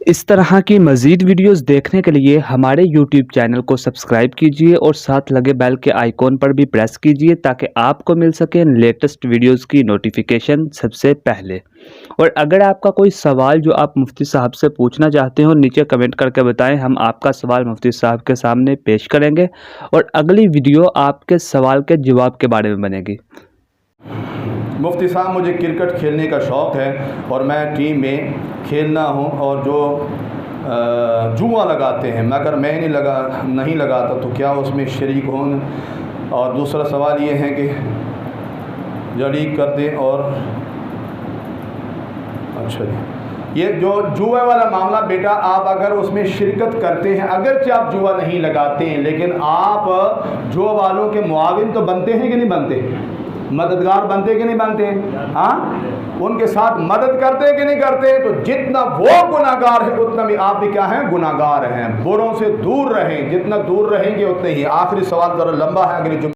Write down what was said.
इस तरह की मज़ीद वीडियोस देखने के लिए हमारे यूट्यूब चैनल को सब्सक्राइब कीजिए और साथ लगे बेल के आइकॉन पर भी प्रेस कीजिए ताकि आपको मिल सके लेटेस्ट वीडियोस की नोटिफिकेशन सबसे पहले। और अगर आपका कोई सवाल जो आप मुफ्ती साहब से पूछना चाहते हो नीचे कमेंट करके बताएं, हम आपका सवाल मुफ्ती साहब के सामने पेश करेंगे और अगली वीडियो आपके सवाल के जवाब के बारे में बनेगी। मुफ्ती साहब, मुझे क्रिकेट खेलने का शौक़ है और मैं टीम में खेलना हूँ और जो जुआ लगाते हैं मगर मैं नहीं लगाता तो क्या उसमें शरीक हूँ? और दूसरा सवाल ये है कि शरीक कर दें और अच्छा जी, ये जो जुए वाला मामला बेटा, आप अगर उसमें शिरकत करते हैं, अगरचे आप जुआ नहीं लगाते हैं लेकिन आप जुआ वालों के मुआविन तो बनते हैं कि नहीं बनते, मददगार बनते कि नहीं बनते? हाँ, उनके साथ मदद करते कि नहीं करते? तो जितना वो गुनाहगार है उतना भी आप भी क्या हैं, गुनाहगार हैं। बुरों से दूर रहें, जितना दूर रहेंगे उतने ही। आखिरी सवाल ज़रा लंबा है, अगली